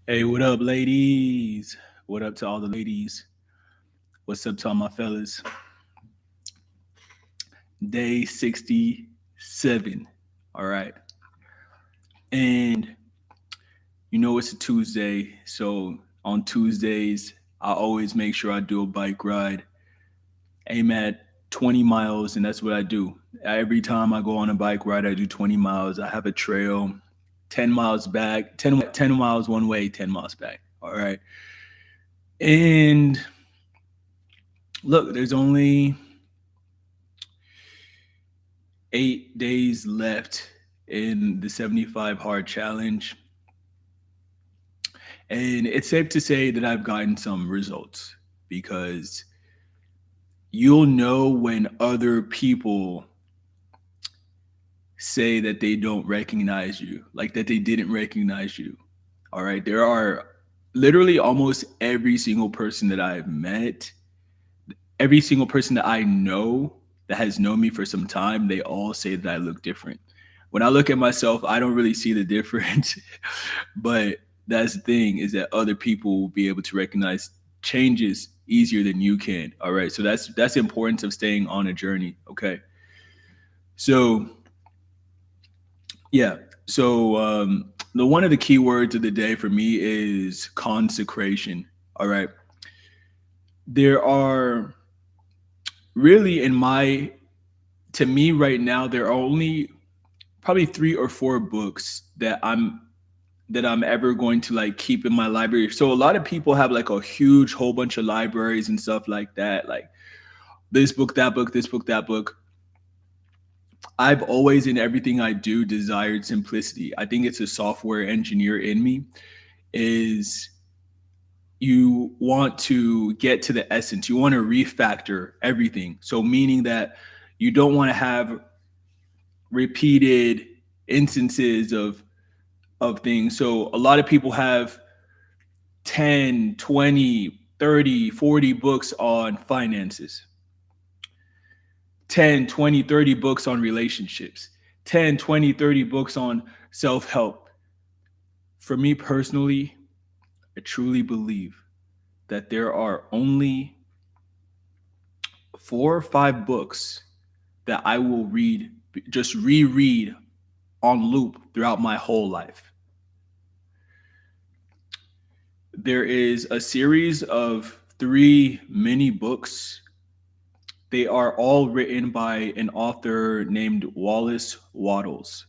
Hey, what up, ladies? What up to all the ladies? What's up to all my fellas? Day 67. All right. And it's a Tuesday. So on Tuesdays, I always make sure I do a bike ride. Aim at 20 miles, and that's what I do. Every time I go on a bike ride, I do 20 miles. I have a trail, 10 miles back, 10 miles one way, 10 miles back. All right. And look, there's only 8 days left in the 75 hard challenge. And it's safe to say that I've gotten some results because you'll know when other people say that they don't recognize you, like that they didn't recognize you. All right. There are literally almost every single person that I've met, every single person that I know that has known me for some time, they all say that I look different. When I look at myself, I don't really see the difference. But that's the thing, is that other people will be able to recognize changes easier than you can. All right. So that's the importance of staying on a journey. Okay. So yeah. So the one of the key words of the day for me is consecration. All right. There are really in my to me right now, there are only probably 3 or 4 books that I'm ever going to like keep in my library. So a lot of people have like a huge whole bunch of libraries and stuff like that, like this book, that book, this book, that book. I've always in everything I do desired simplicity. I think it's a software engineer in me, is you want to get to the essence. You want to refactor everything. So meaning that you don't want to have repeated instances of things. So a lot of people have 10, 20, 30, 40 books on finances, 10, 20, 30 books on relationships, 10, 20, 30 books on self-help. For me personally, I truly believe that there are only 4 or 5 books that I will read, just reread on loop throughout my whole life. There is a series of 3 mini books. They are all written by an author named Wallace Wattles.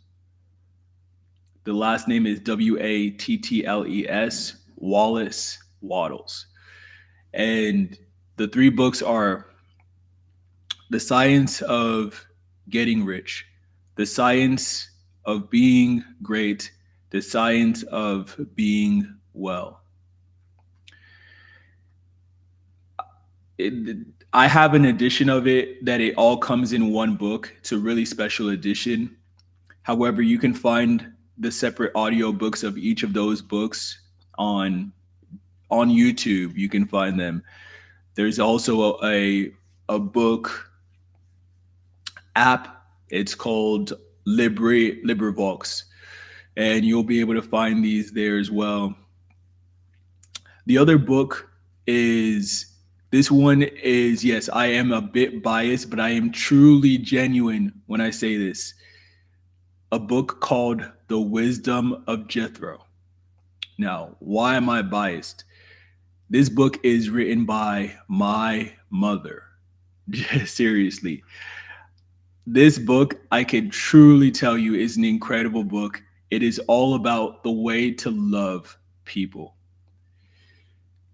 The last name is Wattles, Wallace Wattles. And the 3 books are The Science of Getting Rich, The Science of Being Great, The Science of Being Well. It, I have an edition of it that it all comes in one book. It's a really special edition. However, you can find the separate audio books of each of those books on on YouTube. You can find them. There's also a book app. It's called LibriVox, and you'll be able to find these there as well. The other book is this one is, yes, I am a bit biased, but I am truly genuine when I say this. A book called The Wisdom of Jethro. Now, why am I biased? This book is written by my mother. Seriously. This book, I can truly tell you, is an incredible book. It is all about the way to love people,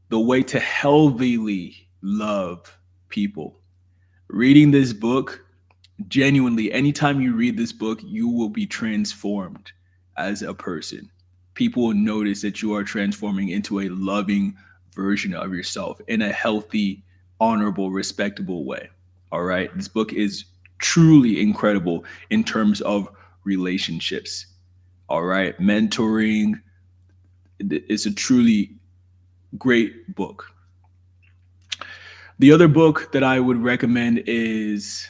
the way to healthily love people. Reading this book, genuinely, anytime you read this book, you will be transformed as a person. People will notice that you are transforming into a loving version of yourself in a healthy, honorable, respectable way. All right. This book is truly incredible in terms of relationships. All right. Mentoring is a truly great book. The other book that I would recommend is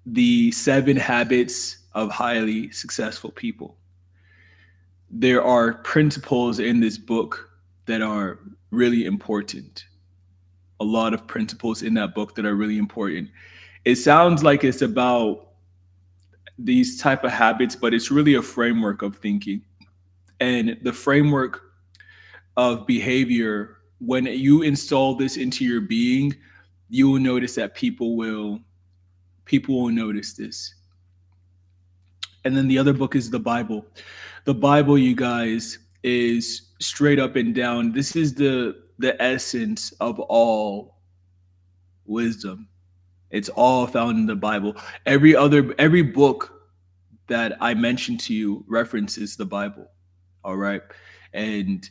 The 7 Habits of Highly Successful People. there are principles in this book that are really important. A lot of principles in that book that are really important. It sounds like it's about these type of habits, but it's really a framework of thinking. And the framework of behavior, when you install this into your being, you will notice that people will notice this. And then the other book is the Bible. The Bible, you guys, is straight up and down. This is the essence of all wisdom. It's all found in the Bible. Every book that I mentioned to you references the Bible. All right. And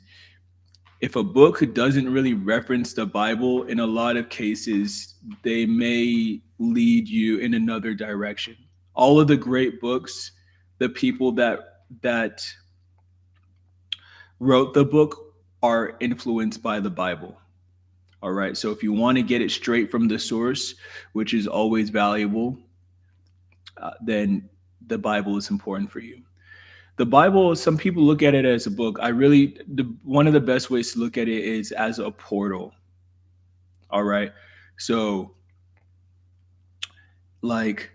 if a book doesn't really reference the Bible, in a lot of cases, they may lead you in another direction. All of the great books, the people that wrote the book are influenced by the Bible. All right. So if you want to get it straight from the source, which is always valuable, then the Bible is important for you. The Bible, some people look at it as a book. One of the best ways to look at it is as a portal. All right. So, like,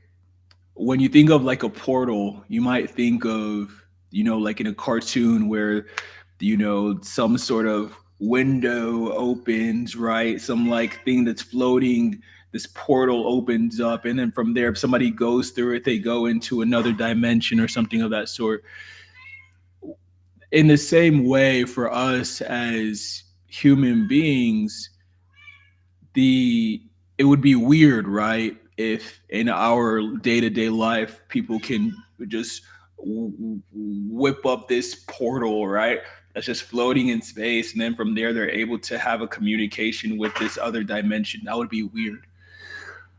when you think of like a portal, you might think of, like in a cartoon where, some sort of window opens, right? Some like thing that's floating, this portal opens up. And then from there, if somebody goes through it, they go into another dimension or something of that sort. In the same way, for us as human beings, the it would be weird, right? If in our day-to-day life people can just whip up this portal, right? That's just floating in space, and then from there they're able to have a communication with this other dimension. That would be weird.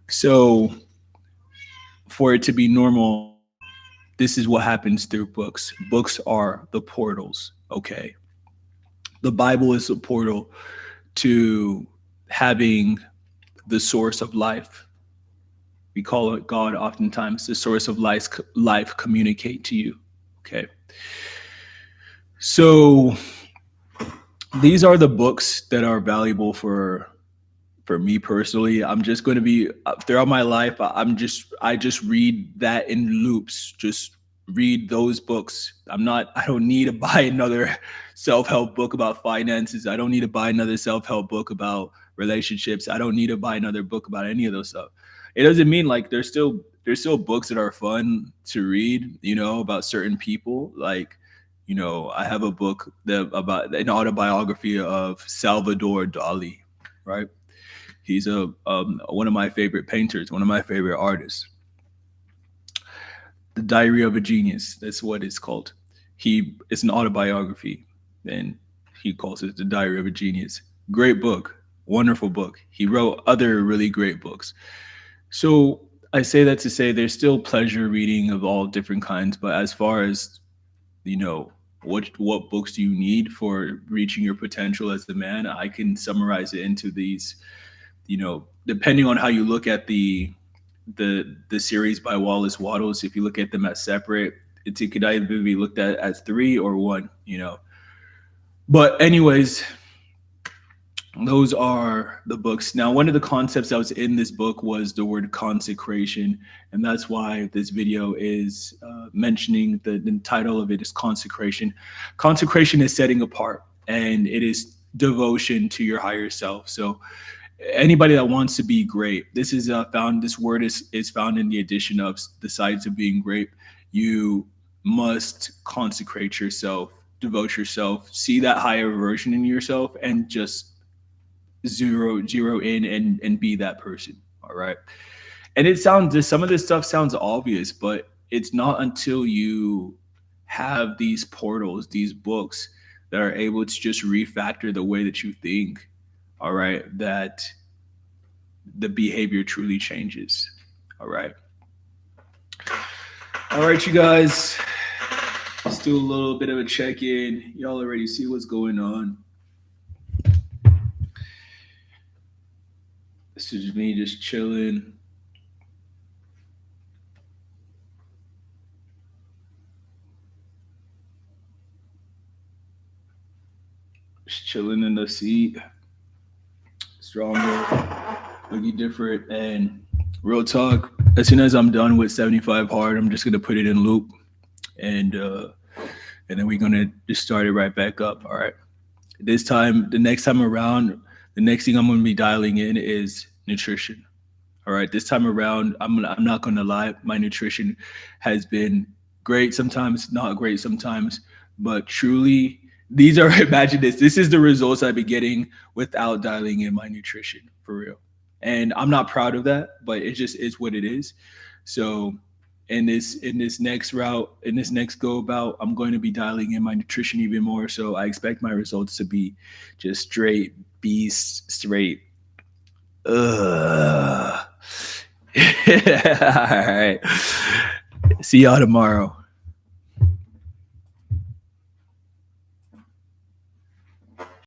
So for it to be normal, this is what happens through books. Books are the portals, okay? The Bible is a portal to having the source of life. We call it God oftentimes, the source of life communicate to you. Okay. So these are the books that are valuable for me personally. I'm just going to be throughout my life. I just read that in loops. Just read those books. I don't need to buy another self-help book about finances. I don't need to buy another self-help book about relationships. I don't need to buy another book about any of those stuff. It doesn't mean like there's still books that are fun to read, about certain people. Like, I have a book about an autobiography of Salvador Dali, right? He's one of my favorite painters, one of my favorite artists. The Diary of a Genius. That's what it's called. It's an autobiography, and he calls it The Diary of a Genius. Great book, wonderful book. He wrote other really great books. So I say that to say there's still pleasure reading of all different kinds, but as far as what books do you need for reaching your potential as a man, I can summarize it into these. Depending on how you look at the series by Wallace Wattles, if you look at them as separate, it could either be looked at as three or one. But anyways, those are the books. Now, one of the concepts that was in this book was the word consecration, and that's why this video is mentioning the title of it is consecration. Consecration is setting apart, and it is devotion to your higher self. So anybody that wants to be great, this word is found in the edition of The Science of Being Great. You must consecrate yourself, devote yourself, see that higher version in yourself, and just zero in and be that person. All right. And some of this stuff sounds obvious, but it's not until you have these portals, these books that are able to just refactor the way that you think, all right, that the behavior truly changes. All right. All right, you guys. Let's do a little bit of a check-in. Y'all already see what's going on. This is me just chilling. Just chilling in the seat, stronger, looking different. And real talk, as soon as I'm done with 75 hard, I'm just gonna put it in loop, and then we're gonna just start it right back up. All right. This time, the next time around, the next thing I'm gonna be dialing in is nutrition. All right. This time around, I'm not gonna lie, my nutrition has been great sometimes, not great sometimes, but truly, these are imagine this. This is the results I've been getting without dialing in my nutrition for real. And I'm not proud of that, but it just is what it is. So in this next route, in this next go about, I'm going to be dialing in my nutrition even more. So I expect my results to be just straight beast, straight. Ugh. All right. See y'all tomorrow.